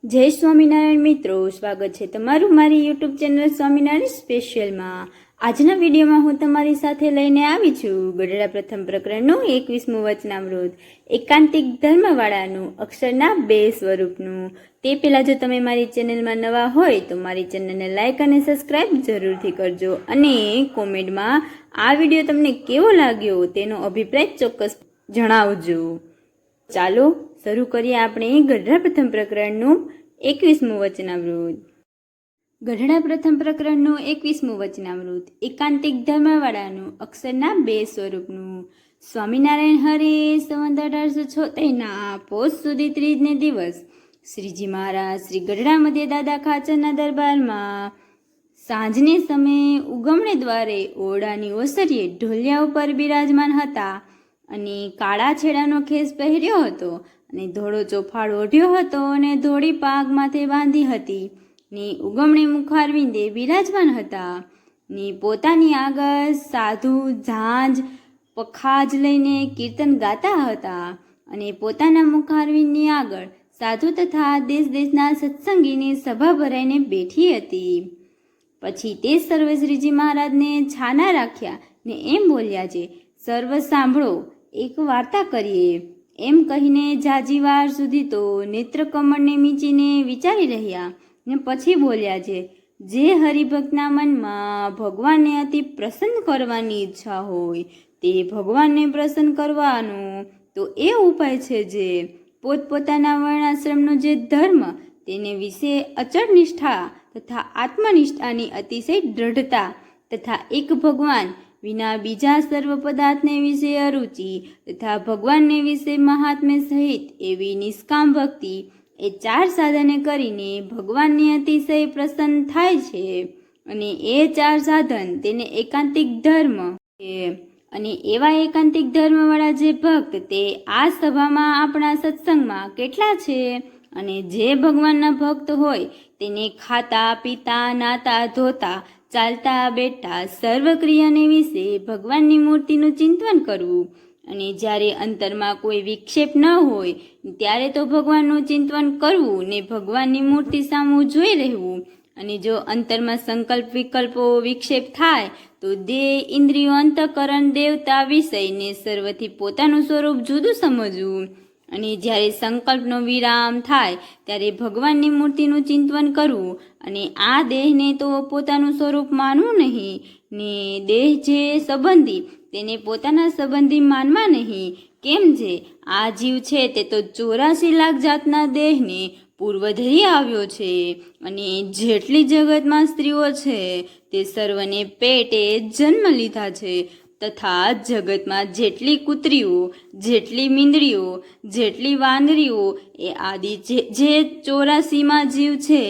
જય સ્વામિનારાયણ મિત્રો, સ્વાગત છે તમારું મારી યુટ્યુબ ચેનલ સ્વામિનારાયણ સ્પેશિયલમાં। આજના વિડીયોમાં હું તમારી સાથે લઈને આવી છું ગઢડા પ્રથમ પ્રકરણનું 21મું વચનામૃત, એકાંતિક ધર્મવાળાનું અક્ષરના 2 સ્વરૂપનું। તે પહેલાં જો તમે મારી ચેનલમાં નવા હોય તો મારી ચેનલને લાઇક અને સબસ્ક્રાઈબ જરૂરથી કરજો અને કોમેન્ટમાં આ વિડીયો તમને કેવો લાગ્યો તેનો અભિપ્રાય ચોક્કસ જણાવજો। ચાલો શરૂ કરીએ આપણે ગઢડા પ્રથમ પ્રકરણનું 21મું વચનામૃત। ગઢડા પ્રથમ પ્રકરણનું 21મું વચનામૃત, એકાંતિક ધર્મવાળાનું અક્ષરના 2 સ્વરૂપનું। સ્વામિનારાયણ હરે સંવત 1876ના પોષ સુધી ત્રીજને દિવસ શ્રીજી મહારાજ શ્રી ગઢડા મધ્ય દાદા ખાચરના દરબારમાં સાંજને સમયે ઉગમણે દ્વારે ઓરડાની ઓસરીએ ઢોલિયા ઉપર બિરાજમાન હતા અને કાળા છેડાનો ખેસ પહેર્યો હતો અને ધોળો ચોફાળ ઓઢ્યો હતો અને ધોળી પાગ માથે બાંધી હતી ને ઉગમણે મુખારવિંદે બિરાજમાન હતા ને પોતાની આગળ સાધુ ઝાંઝ પખાજ લઈને કીર્તન ગાતા હતા અને પોતાના મુખારવિંદની આગળ સાધુ તથા દેશ દેશના સત્સંગીની સભા ભરાઈને બેઠી હતી। પછી તે સર્વે શ્રીજી મહારાજને છાના રાખ્યા ને એમ બોલ્યા છે, સર્વ સાંભળો, એક વાર્તા કરીએ। એમ કહીને જાજી વાર સુધી તો નેત્રકમળને મીચીને વિચારી રહ્યા ને પછી બોલ્યા છે, જે હરિભક્તના મનમાં ભગવાનને અતિ પ્રસન્ન કરવાની ઈચ્છા હોય તે ભગવાનને પ્રસન્ન કરવાનો તો એ ઉપાય છે જે પોતપોતાના વર્ણાશ્રમનો જે ધર્મ તેને વિશે અચળ નિષ્ઠા તથા આત્મનિષ્ઠાની અતિશય દ્રઢતા તથા એક ભગવાન વિના બીજા સર્વ પદાર્થને વિશે અરુચિ તથા ભગવાનને વિશે મહાત્મ્ય સહિત એવી નિષ્કામ ભક્તિ એ 4 સાધને કરીને ભગવાનને અતિશય પ્રસન્ન થાય છે અને એ 4 સાધન તેને એકાંતિક ધર્મ છે। અને એવા એકાંતિક ધર્મવાળા જે ભક્ત તે આ સભામાં આપણા સત્સંગમાં કેટલા છે અને જે ભગવાનના ભક્ત હોય તેને ખાતા પીતા નાતા ધોતા ચાલતા બેઠતા સર્વ ક્રિયાને વિશે ભગવાનની મૂર્તિનું ચિંતન કરવું અને જ્યારે અંતરમાં કોઈ વિક્ષેપ ન હોય ત્યારે તો ભગવાનનું ચિંતન કરવું ને ભગવાનની મૂર્તિ સામું જોઈ રહેવું। અને જો અંતરમાં સંકલ્પ વિકલ્પો વિક્ષેપ થાય તો દેહ ઇન્દ્રિયો અંતઃકરણ દેવતા વિષયને સર્વથી પોતાનું સ્વરૂપ જુદું સમજવું અને જ્યારે સંકલ્પનો વિરામ થાય ત્યારે ભગવાનની મૂર્તિનું ચિંતન કરવું અને આ દેહને તો પોતાનું સ્વરૂપ માનવું નહીં ને દેહ જે સંબંધી તેને પોતાના સંબંધી માનવા નહીં। કેમ જે આ જીવ છે તે તો 84 લાખ જાતના દેહને પૂર્વ ધરી આવ્યો છે અને જેટલી જગતમાં સ્ત્રીઓ છે તે સર્વને પેટે જન્મ લીધા છે તથા જગતમાં જેટલી કૂતરીઓ જેટલી મીંદડીઓ જેટલી વાંદરીઓ એ આદિ જે 84માં જીવ છે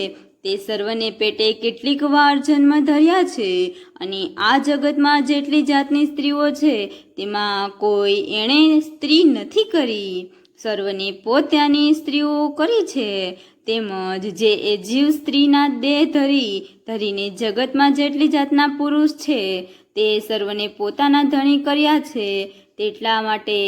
તે સર્વને પેટે કેટલીક વાર જન્મ ધર્યા છે અને આ જગતમાં જેટલી જાતની સ્ત્રીઓ છે તેમાં કોઈ એણે સ્ત્રી નથી કરી, સર્વને પોતાની સ્ત્રીઓ કરી છે। તેમજ જે એ જીવ સ્ત્રીના દેહ ધરીને જગતમાં જેટલી જાતના પુરુષ છે તે સર્વને પોતાના ધણી કર્યા છે। તેટલા માટે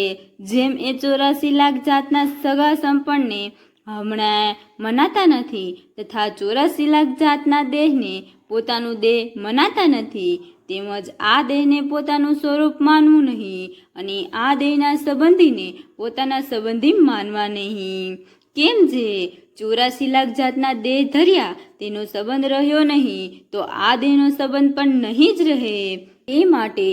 જેમ એ 84 લાખ જાતના સગા સંપન્નને હમણાં મનાતા નથી તથા 84 લાખ જાતના દેહને પોતાનું દેહ મનાતા નથી તેમજ આ દેહને પોતાનું સ્વરૂપ માનવું નહીં અને આ દેહના સંબંધીને પોતાના સંબંધી માનવા નહીં। કેમ જે 84 લાખ જાતના દેહ ધર્યા તેનો સંબંધ રહ્યો નહીં તો આ દેહનો સંબંધ પણ નહીં જ રહે। એ માટે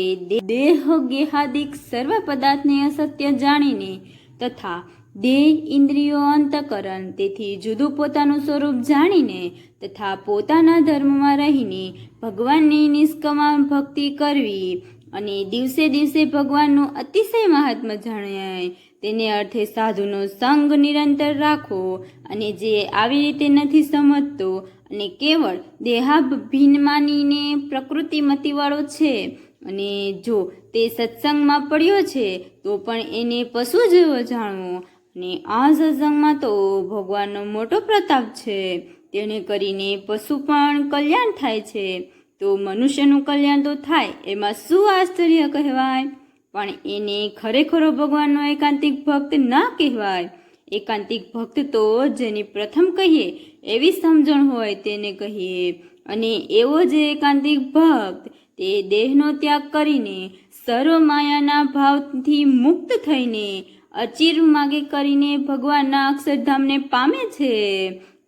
દેહ ગેહાદિક સર્વ પદાર્થને અસત્ય જાણીને તથા દેહ ઇન્દ્રિયો અંતઃકરણ તેથી જુદું પોતાનું સ્વરૂપ જાણીને તથા પોતાના ધર્મમાં રહીને ભગવાનની નિષ્કામ ભક્તિ કરવી અને દિવસે દિવસે ભગવાનનું અતિશય મહાત્મ્ય જણાય તેને અર્થે સાધુનો સંગ નિરંતર રાખો। અને જે આવી રીતે નથી સમજતો અને કેવળ દેહાભિન્ન માનીને પ્રકૃતિ મતિવાળો છે અને જો તે સત્સંગમાં પડ્યો છે તો પણ એને પશુ જેવો જાણવો અને આ સત્સંગમાં તો ભગવાનનો મોટો પ્રતાપ છે તેને કરીને પશુ પણ કલ્યાણ થાય છે તો મનુષ્યનું કલ્યાણ તો થાય એમાં શું આશ્ચર્ય કહેવાય, પણ એને ખરેખરો ભગવાનનો એકાંતિક ભક્ત ના કહેવાય। એકાંતિક ભક્ત તો જેની પ્રથમ કહીએ એવી સમજણ હોય તેને કહીએ. અને એવો જે એકાંતિક ભક્ત તે દેહનો ત્યાગ કરીને સર્વ માયાના ભાવથી મુક્ત થઈને અચિર માગે કરીને ભગવાનના અક્ષરધામને પામે છે.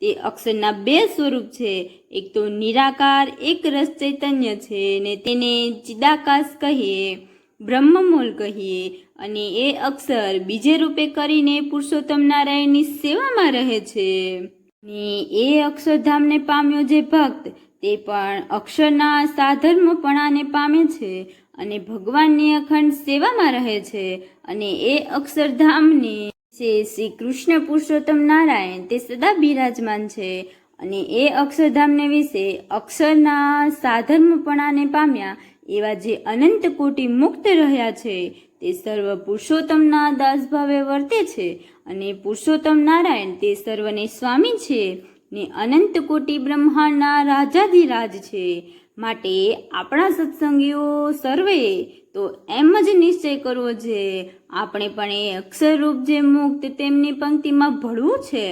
તે અક્ષરના બે સ્વરૂપ છે, એક તો નિરાકાર એક રસ ચૈતન્ય છે ને તેને ચિદાકાશ કહીએ, બ્રહ્મમૂલ કહીએ. અને એ અક્ષર બીજે રૂપે કરીને પુરુષોત્તમ નારાયણની સેવામાં રહે છે. ને એ અક્ષરધામને પામ્યો જે ભક્ત તે પણ અક્ષરના સાધર્મપણાને પામે છે અને ભગવાનની અખંડ સેવામાં રહે છે. અને એ અક્ષરધામને શ્રી કૃષ્ણ પુરુષોત્તમ નારાયણ તે સદા બિરાજમાન છે. અને એ અક્ષરધામને વિશે અક્ષરના સાધર્મપણાને પામ્યા એવા જે અનંત કોટી મુક્ત રહ્યા છે તે સર્વ પુરુષોત્તમના દાસભાવે વર્તે છે. અને પુરુષોત્તમ નારાયણ તે સર્વને સ્વામી છે ને અનંત કોટી બ્રહ્માંડના રાજાધિરાજ છે. માટે આપણા સત્સંગીઓ સર્વે તો એમ જ નિશ્ચય કરવો છે આપણે પણ એ અક્ષરરૂપ જે મુક્ત તેમની પંક્તિમાં ભળવું છે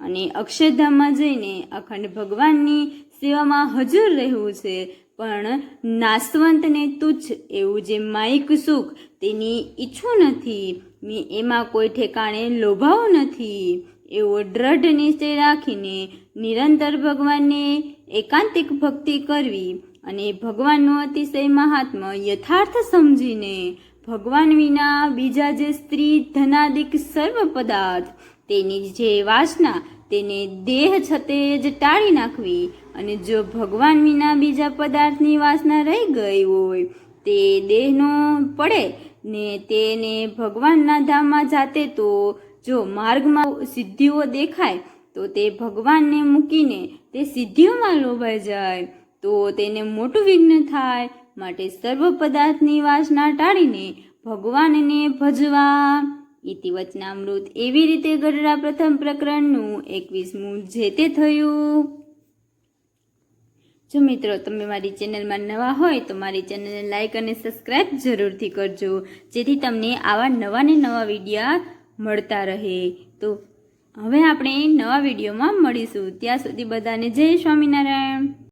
અને અક્ષરધામમાં જઈને અખંડ ભગવાનની સેવામાં હજુર રહેવું છે. પણ નાશવંત ને તુચ્છ એવું જે માયિક સુખ તેની ઈચ્છું નથી ને એમાં કોઈ ઠેકાણે લોભાવું નથી એવો દ્રઢ નિશ્ચય રાખીને નિરંતર ભગવાનને એકાંતિક ભક્તિ કરવી અને ભગવાનનું અતિશય મહાત્મ્ય યથાર્થ સમજીને ભગવાન વિના બીજા જે સ્ત્રી ધનાદિક સર્વ પદાર્થ તેની જે વાસના તેને દેહ છતે જ ટાળી નાખવી. અને જો ભગવાન વિના બીજા પદાર્થની વાસના રહી ગઈ હોય તે દેહનો પડે ને તેને ભગવાનના ધામમાં જાતે તો જો માર્ગમાં સિદ્ધિઓ દેખાય તો તે ભગવાનને મૂકીને તે સિદ્ધિઓમાં લોભાઈ જાય તો તેને મોટું વિઘ્ન થાય. માટે સર્વ પદાર્થની વાસના ટાળીને ભગવાનને ભજવા. ઇતિ વચનામૃત. એવી રીતે ગઢડા પ્રથમ પ્રકરણનું 21મું જે તે થયું. જો મિત્રો તમે મારી ચેનલમાં નવા હોય તો મારી ચેનલને લાઈક અને સબસ્ક્રાઈબ જરૂરથી કરજો જેથી તમને આવા નવા ને નવા વિડીયા મળતા રહે. તો હવે આપણે નવા વિડીયોમાં મળીશું. ત્યાં સુધી બધાને જય સ્વામિનારાયણ.